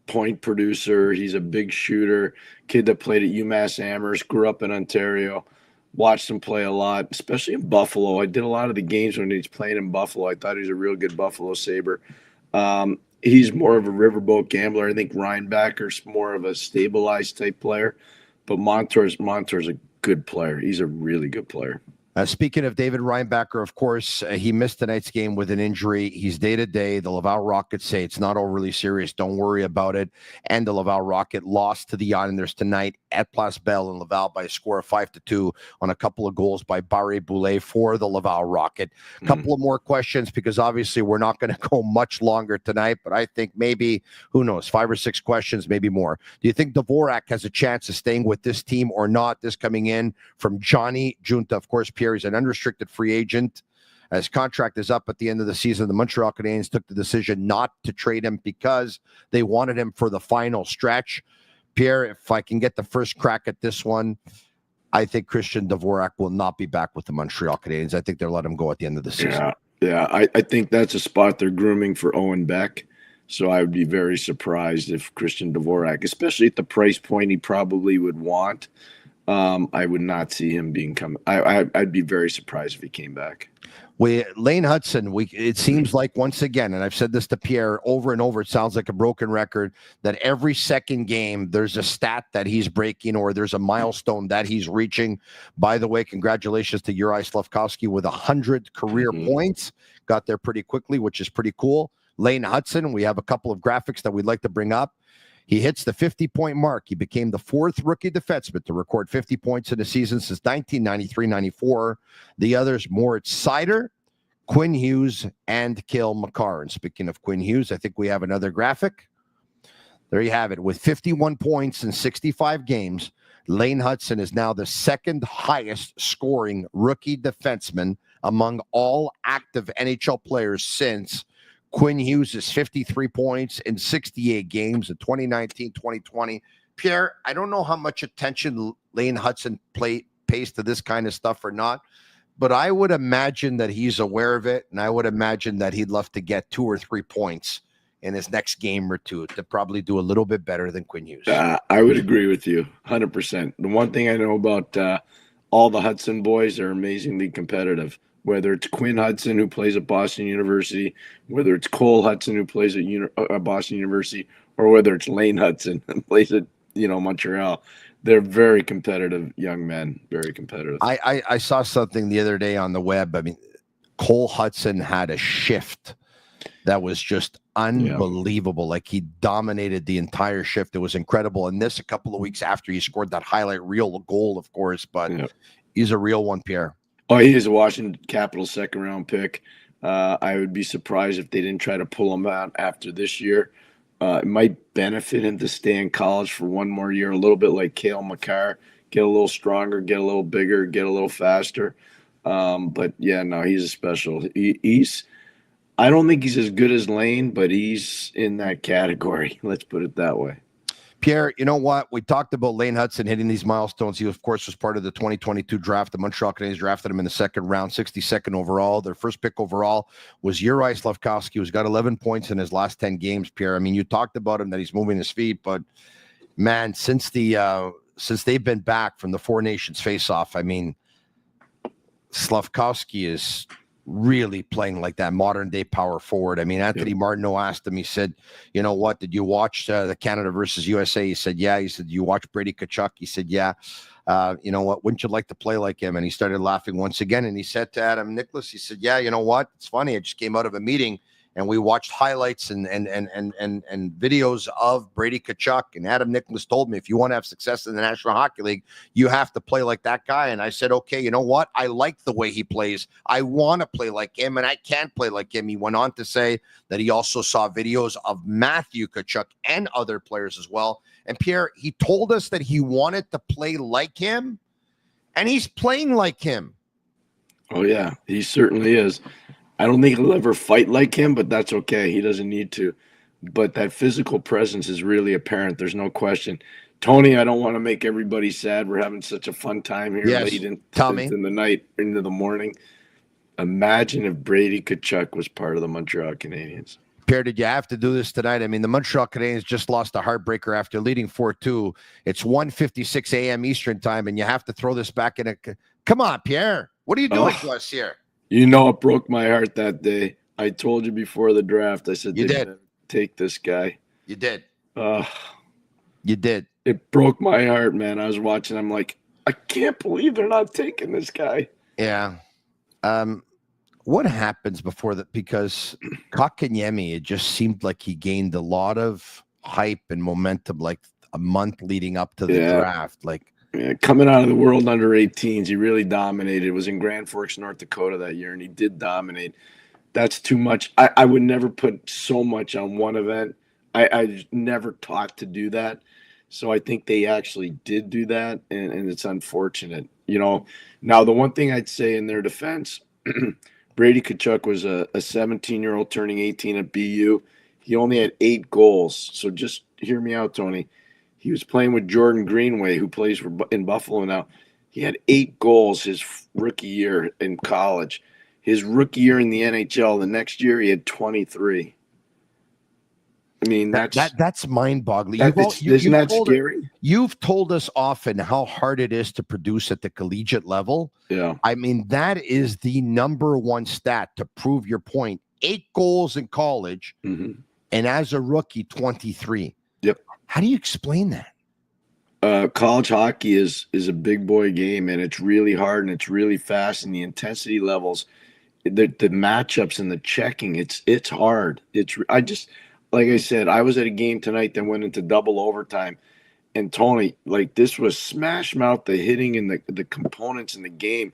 point producer. He's a big shooter. Kid that played at UMass Amherst, grew up in Ontario. Watched him play a lot, especially in Buffalo. I did a lot of the games when he's playing in Buffalo. I thought he was a real good Buffalo Sabre. He's more of a riverboat gambler. I think Reinbacker's more of a stabilized type player. But Montour's a good player. He's a really good player. Speaking of David Reinbacker, of course, he missed tonight's game with an injury. He's day-to-day. The Laval Rockets say it's not overly serious. Don't worry about it. And the Laval Rocket lost to the Islanders tonight at Place Belle in Laval by a score of 5-2 on a couple of goals by Barre Boulet for the Laval Rocket. A couple of more questions, because obviously we're not going to go much longer tonight, but I think maybe, who knows, 5 or 6 questions, maybe more. Do you think Dvorak has a chance of staying with this team or not? This coming in from Johnny Junta. Of course, Pierre, he's an unrestricted free agent. His contract is up at the end of the season. The Montreal Canadiens took the decision not to trade him because they wanted him for the final stretch. Pierre, if I can get the first crack at this one, I think Christian Dvorak will not be back with the Montreal Canadiens. I think they'll let him go at the end of the season. Yeah. I think that's a spot they're grooming for Owen Beck. So I would be very surprised if Christian Dvorak, especially at the price point he probably would want, I would not see him being I'd be very surprised if he came back. Lane Hudson, it seems like once again, and I've said this to Pierre over and over, it sounds like a broken record, that every second game there's a stat that he's breaking or there's a milestone that he's reaching. By the way, congratulations to Juraj Slafkovsky with 100 career points. Got there pretty quickly, which is pretty cool. Lane Hudson, we have a couple of graphics that we'd like to bring up. He hits the 50-point mark. He became the fourth rookie defenseman to record 50 points in a season since 1993-94. The others, Moritz Seider, Quinn Hughes, and Cale Makar. And speaking of Quinn Hughes, I think we have another graphic. There you have it. With 51 points in 65 games, Lane Hudson is now the second highest scoring rookie defenseman among all active NHL players since Quinn Hughes is 53 points in 68 games in 2019-2020. Pierre, I don't know how much attention Lane Hudson pays to this kind of stuff or not, but I would imagine that he's aware of it, and I would imagine that he'd love to get 2 or 3 points in his next game or two to probably do a little bit better than Quinn Hughes. I would agree with you 100%. The one thing I know about all the Hudson boys are amazingly competitive. Whether it's Quinn Hudson, who plays at Boston University, whether it's Cole Hudson, who plays at Boston University, or whether it's Lane Hudson, who plays at Montreal, they're very competitive young men, very competitive. I saw something the other day on the web. I mean, Cole Hudson had a shift that was just unbelievable. Yeah. Like, he dominated the entire shift. It was incredible. And this a couple of weeks after he scored that highlight reel goal, of course, but he's a real one, Pierre. Oh, he is a Washington Capitals second-round pick. I would be surprised if they didn't try to pull him out after this year. It might benefit him to stay in college for one more year, a little bit like Cale Makar, get a little stronger, get a little bigger, get a little faster. But, yeah, no, he's a special. I don't think he's as good as Lane, but he's in that category. Let's put it that way. Pierre, you know what? We talked about Lane Hudson hitting these milestones. He, of course, was part of the 2022 draft. The Montreal Canadiens drafted him in the second round, 62nd overall. Their first pick overall was Juraj Slafkovsky, who's got 11 points in his last 10 games, Pierre. I mean, you talked about him, that he's moving his feet, but, man, since they've been back from the Four Nations face-off, I mean, Slafkovsky is really playing like that modern-day power forward. I mean, Anthony Martineau asked him, he said, you know what, did you watch the Canada versus USA? He said, yeah. He said, you watch Brady Tkachuk? He said, yeah. You know what, wouldn't you like to play like him? And he started laughing once again, and he said to Adam Nicholas, he said, yeah, you know what, it's funny, I just came out of a meeting, and we watched highlights and videos of Brady Tkachuk. And Adam Nicholas told me, if you want to have success in the National Hockey League, you have to play like that guy. And I said, okay, you know what? I like the way he plays. I want to play like him, and I can't play like him. He went on to say that he also saw videos of Matthew Tkachuk and other players as well. And Pierre, he told us that he wanted to play like him, and he's playing like him. Oh, yeah, he certainly is. I don't think he'll ever fight like him, but that's okay. He doesn't need to. But that physical presence is really apparent. There's no question. Tony, I don't want to make everybody sad. We're having such a fun time here late in the night, into the morning. Imagine if Brady Tkachuk was part of the Montreal Canadiens. Pierre, did you have to do this tonight? I mean, the Montreal Canadiens just lost a heartbreaker after leading 4-2. It's 1:56 a.m. Eastern time, and you have to throw this back in a – come on, Pierre. What are you doing to us here? You know, it broke my heart that day. I told you before the draft. I said, you did take this guy. You did. You did. It broke my heart, man. I was watching. I'm like, I can't believe they're not taking this guy. Yeah. What happens before that? Because Kotkaniemi, it just seemed like he gained a lot of hype and momentum, like a month leading up to the draft. Like, coming out of the World Under 18s, he really dominated. It was in Grand Forks, North Dakota that year, and he did dominate. That's too much. I would never put so much on one event. I never taught to do that. So I think they actually did do that, and it's unfortunate. You know, now the one thing I'd say in their defense, Brady Tkachuk was a 17-year-old turning 18 at BU. He only had 8 goals. So just hear me out, Tony. He was playing with Jordan Greenway, who plays in Buffalo now. He had 8 goals his rookie year in college. His rookie year in the NHL, the next year he had 23. I mean, that's mind-boggling. Isn't that scary? You've told us often how hard it is to produce at the collegiate level. Yeah. I mean, that is the number one stat to prove your point. 8 goals in college, and as a rookie, 23. Yep. How do you explain that? College hockey is a big boy game, and it's really hard and it's really fast, and the intensity levels, the matchups and the checking, it's hard. I just, like I said, I was at a game tonight that went into double overtime, and Tony, like, this was smash mouth, the hitting and the components in the game.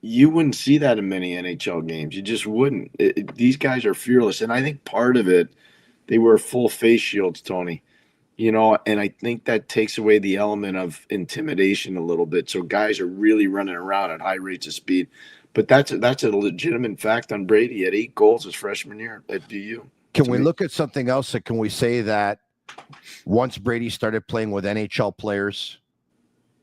You wouldn't see that in many NHL games. You just wouldn't. These guys are fearless, and I think part of it, they wear full face shields, Tony. You know, and I think that takes away the element of intimidation a little bit. So guys are really running around at high rates of speed. But that's a legitimate fact on Brady. He had 8 goals his freshman year at BU. Can we look at something else? Can we say that once Brady started playing with NHL players,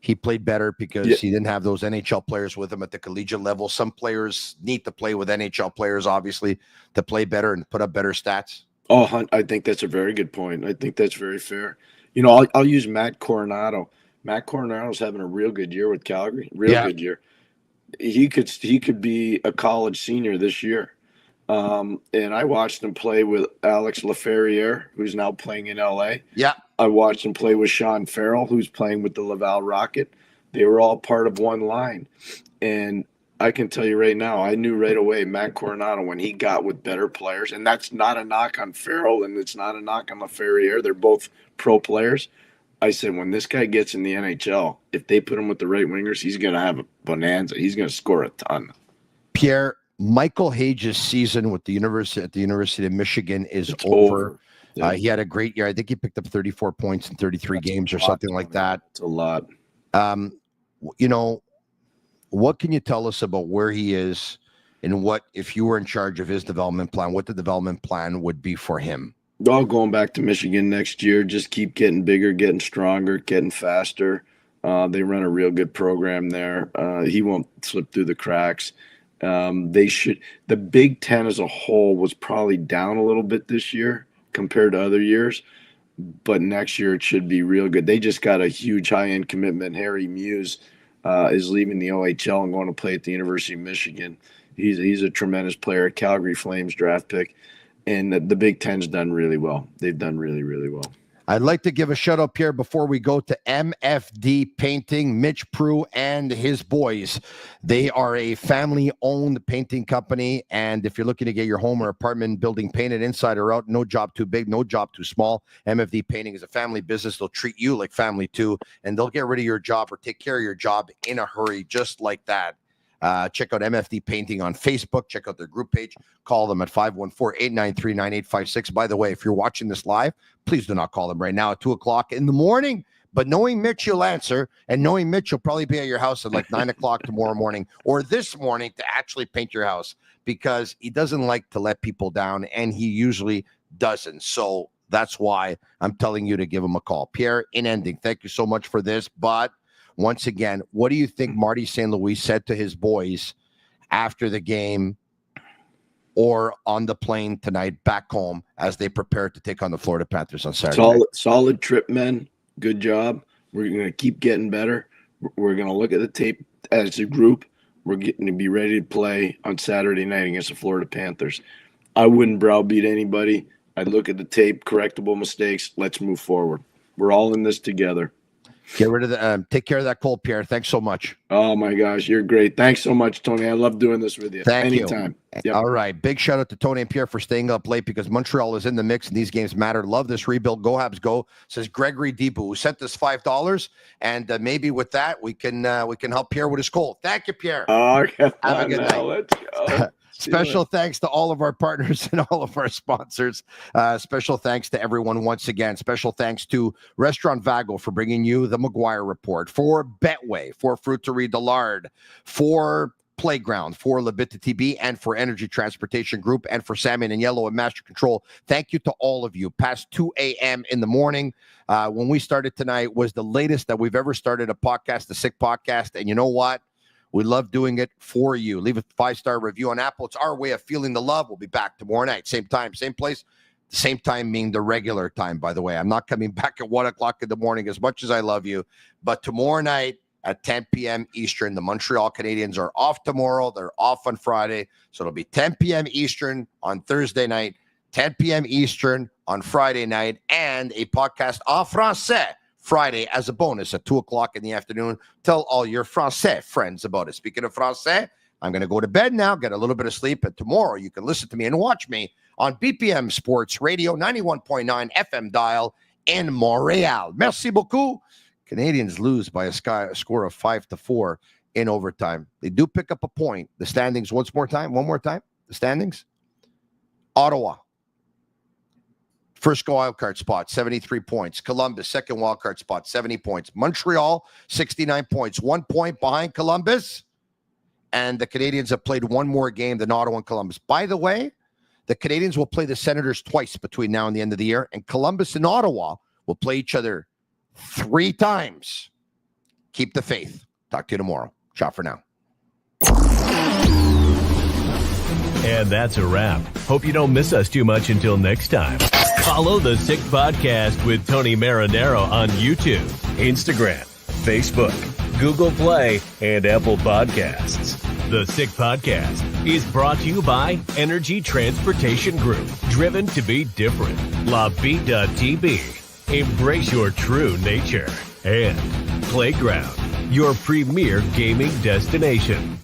he played better because he didn't have those NHL players with him at the collegiate level? Some players need to play with NHL players, obviously, to play better and put up better stats. Oh, I think that's a very good point. I think that's very fair. You know, I'll use Matt Coronado. Matt Coronado's having a real good year with Calgary. Good year. He could be a college senior this year. And I watched him play with Alex Laferriere, who's now playing in LA. Yeah. I watched him play with Sean Farrell, who's playing with the Laval Rocket. They were all part of one line. And I can tell you right now, I knew right away Matt Coronado, when he got with better players, and that's not a knock on Farrell and it's not a knock on Laferriere. They're both pro players. I said, when this guy gets in the NHL, if they put him with the right wingers, he's going to have a bonanza. He's going to score a ton. Pierre, Michael Hage's season at the University of Michigan is over. Yeah. He had a great year. I think he picked up 34 points in 33 games or something like that. It's a lot. You know, what can you tell us about where he is and what, if you were in charge of his development plan, what the development plan would be for him? All going back to Michigan next year, just keep getting bigger, getting stronger, getting faster. They run a real good program there. He won't slip through the cracks. The Big Ten as a whole was probably down a little bit this year compared to other years, but next year it should be real good. They just got a huge high-end commitment. Harry Muse is leaving the OHL and going to play at the University of Michigan. He's a tremendous player, Calgary Flames draft pick, and the Big Ten's done really well. They've done really, really well. I'd like to give a shout out, Pierre, before we go to MFD Painting, Mitch Prue and his boys. They are a family-owned painting company, and if you're looking to get your home or apartment building painted inside or out, no job too big, no job too small. MFD Painting is a family business. They'll treat you like family too, and they'll get rid of your job or take care of your job in a hurry, just like that. Check out MFD Painting on Facebook. Check out their group page. Call them at 514-893-9856. By the way, if you're watching this live, please do not call them right now at 2 o'clock in the morning. But knowing Mitch, you'll answer. And knowing Mitch, you'll probably be at your house at like 9 o'clock tomorrow morning or this morning to actually paint your house, because he doesn't like to let people down, and he usually doesn't. So that's why I'm telling you to give him a call. Pierre, in ending, thank you so much for this. But once again, what do you think Marty St. Louis said to his boys after the game or on the plane tonight back home as they prepare to take on the Florida Panthers on Saturday? Solid trip, men. Good job. We're going to keep getting better. We're going to look at the tape as a group. We're getting to be ready to play on Saturday night against the Florida Panthers. I wouldn't browbeat anybody. I'd look at the tape, correctable mistakes. Let's move forward. We're all in this together. Get rid of the take care of that cold, Pierre. Thanks so much. Oh my gosh, you're great. Thanks so much, Tony. I love doing this with you. Thank you. Anytime. Yep. All right. Big shout out to Tony and Pierre for staying up late, because Montreal is in the mix and these games matter. Love this rebuild. Go Habs go, says Gregory Deepu, who sent us $5. And maybe with that we can help Pierre with his cold. Thank you, Pierre. Oh, have a good night. Let's go. Special thanks to all of our partners and all of our sponsors. Special thanks to everyone once again. Special thanks to Restaurant Vago for bringing you the Maguire Report, for Betway, for Fruiterie Dillard, for Playground, for Bittt Tibi, and for Energy Transportation Group, and for Salmon and Yellow and Master Control. Thank you to all of you. Past 2 a.m. in the morning, when we started tonight, was the latest that we've ever started a podcast, the Sick Podcast. And you know what? We love doing it for you. Leave a 5-star review on Apple. It's our way of feeling the love. We'll be back tomorrow night. Same time, same place. The same time being the regular time, by the way. I'm not coming back at 1 o'clock in the morning as much as I love you. But tomorrow night at 10 p.m. Eastern, the Montreal Canadiens are off tomorrow. They're off on Friday. So it'll be 10 p.m. Eastern on Thursday night, 10 p.m. Eastern on Friday night, and a podcast en français Friday as a bonus at 2 o'clock in the afternoon. Tell all your français friends about it. Speaking of français, I'm going to go to bed now, get a little bit of sleep, and tomorrow you can listen to me and watch me on BPM Sports Radio, 91.9 FM dial in Montreal. Merci beaucoup. Canadians lose by a score of 5-4 in overtime. They do pick up a point. The standings, one more time. The standings. Ottawa. First wildcard spot, 73 points. Columbus, second wildcard spot, 70 points. Montreal, 69 points. 1 point behind Columbus. And the Canadians have played one more game than Ottawa and Columbus. By the way, the Canadians will play the Senators twice between now and the end of the year. And Columbus and Ottawa will play each other 3 times. Keep the faith. Talk to you tomorrow. Ciao for now. And that's a wrap. Hope you don't miss us too much until next time. Follow the Sick Podcast with Tony Marinaro on YouTube, Instagram, Facebook, Google Play, and Apple Podcasts. The Sick Podcast is brought to you by Energy Transportation Group, driven to be different. Bittt. Embrace your true nature. And Playground, your premier gaming destination.